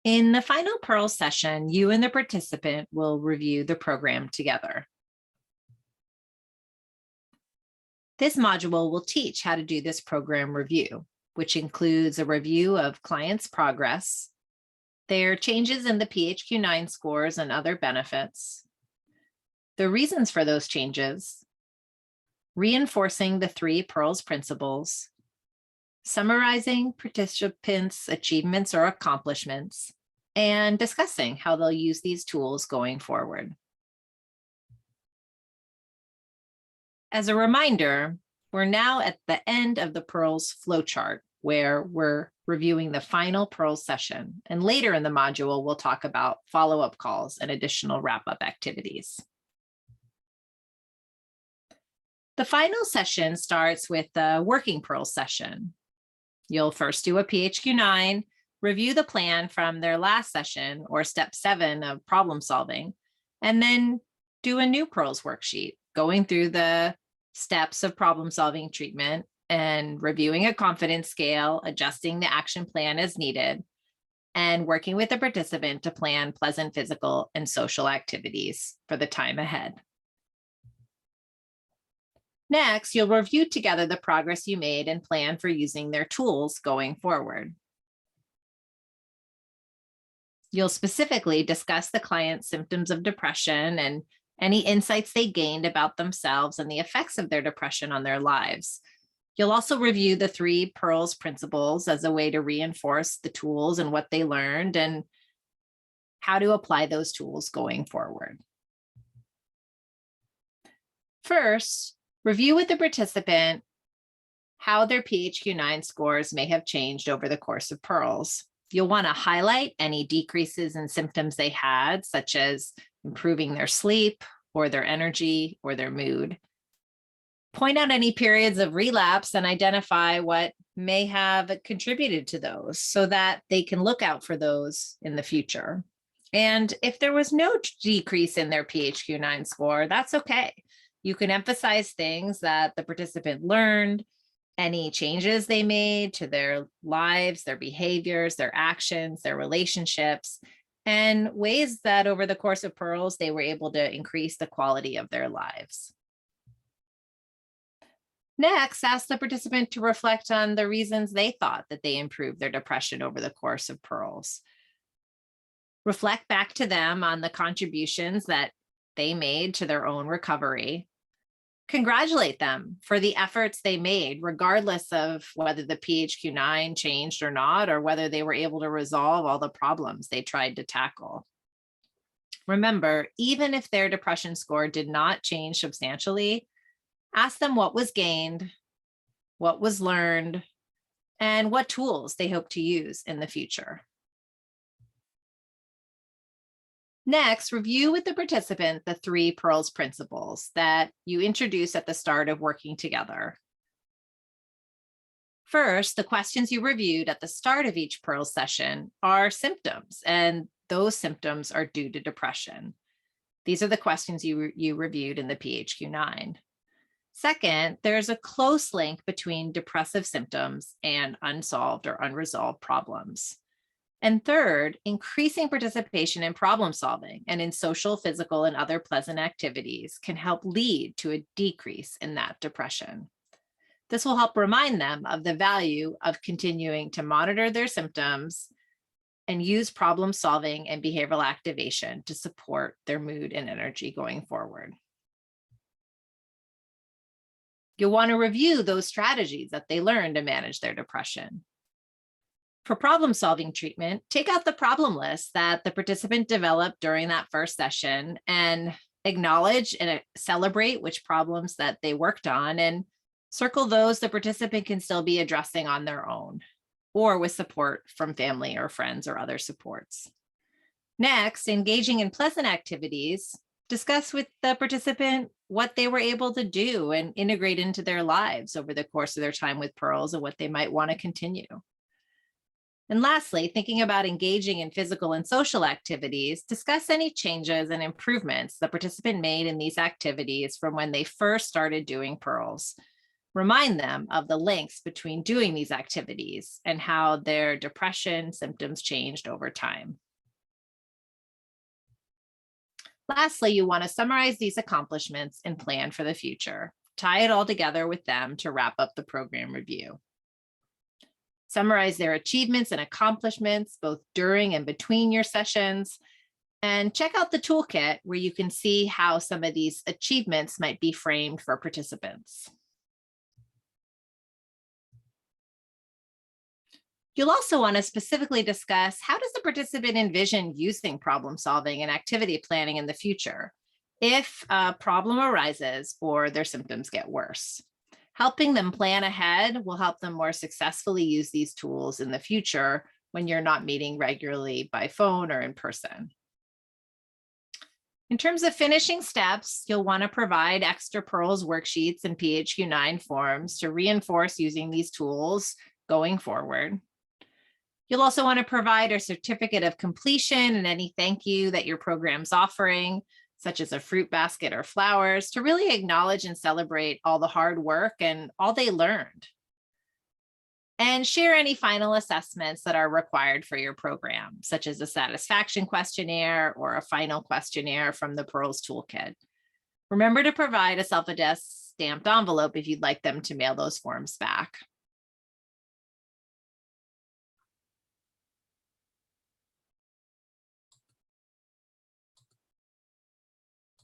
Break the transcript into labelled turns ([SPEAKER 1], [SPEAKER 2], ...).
[SPEAKER 1] In the final Pearl session, you and the participant will review the program together. This module will teach how to do this program review, which includes a review of clients' progress, their changes in the PHQ-9 scores and other benefits, the reasons for those changes, reinforcing the 3 Pearls principles, summarizing participants' achievements or accomplishments, and discussing how they'll use these tools going forward. As a reminder, we're now at the end of the Pearls flowchart, where we're reviewing the final Pearls session. And later in the module, we'll talk about follow-up calls and additional wrap-up activities. The final session starts with the working Pearls session. You'll first do a PHQ-9, review the plan from their last session or step 7 of problem solving, and then do a new Pearls worksheet, going through the steps of problem solving treatment and reviewing a confidence scale, adjusting the action plan as needed, and working with the participant to plan pleasant physical and social activities for the time ahead. Next, you'll review together the progress you made and plan for using their tools going forward. You'll specifically discuss the client's symptoms of depression and any insights they gained about themselves and the effects of their depression on their lives. You'll also review the 3 Pearls principles as a way to reinforce the tools and what they learned and how to apply those tools going forward. First, review with the participant how their PHQ-9 scores may have changed over the course of Pearls. You'll want to highlight any decreases in symptoms they had, such as improving their sleep or their energy or their mood. Point out any periods of relapse and identify what may have contributed to those so that they can look out for those in the future. And if there was no decrease in their PHQ-9 score, that's okay. You can emphasize things that the participant learned, any changes they made to their lives, their behaviors, their actions, their relationships, and ways that over the course of Pearls, they were able to increase the quality of their lives. Next, ask the participant to reflect on the reasons they thought that they improved their depression over the course of Pearls. Reflect back to them on the contributions that they made to their own recovery. Congratulate them for the efforts they made, regardless of whether the PHQ-9 changed or not, or whether they were able to resolve all the problems they tried to tackle. Remember, even if their depression score did not change substantially, ask them what was gained, what was learned, and what tools they hope to use in the future. Next, review with the participant the 3 Pearls principles that you introduce at the start of working together. First, the questions you reviewed at the start of each Pearls session are symptoms, and those symptoms are due to depression. These are the questions you reviewed in the PHQ-9. Second, there's a close link between depressive symptoms and unsolved or unresolved problems. And third, increasing participation in problem solving and in social, physical, and other pleasant activities can help lead to a decrease in that depression. This will help remind them of the value of continuing to monitor their symptoms and use problem solving and behavioral activation to support their mood and energy going forward. You'll want to review those strategies that they learned to manage their depression. For problem-solving treatment, take out the problem list that the participant developed during that first session and acknowledge and celebrate which problems that they worked on, and circle those the participant can still be addressing on their own or with support from family or friends or other supports. Next, engaging in pleasant activities, discuss with the participant what they were able to do and integrate into their lives over the course of their time with Pearls and what they might want to continue. And lastly, thinking about engaging in physical and social activities, discuss any changes and improvements the participant made in these activities from when they first started doing Pearls. Remind them of the links between doing these activities and how their depression symptoms changed over time. Lastly, you want to summarize these accomplishments and plan for the future. Tie it all together with them to wrap up the program review. Summarize their achievements and accomplishments both during and between your sessions. And check out the toolkit where you can see how some of these achievements might be framed for participants. You'll also want to specifically discuss, how does the participant envision using problem solving and activity planning in the future if a problem arises or their symptoms get worse? Helping them plan ahead will help them more successfully use these tools in the future when you're not meeting regularly by phone or in person. In terms of finishing steps, you'll want to provide extra PEARLS worksheets and PHQ-9 forms to reinforce using these tools going forward. You'll also want to provide a certificate of completion and any thank you that your program's offering, such as a fruit basket or flowers, to really acknowledge and celebrate all the hard work and all they learned. And share any final assessments that are required for your program, such as a satisfaction questionnaire or a final questionnaire from the PEARLS toolkit. Remember to provide a self-addressed stamped envelope if you'd like them to mail those forms back.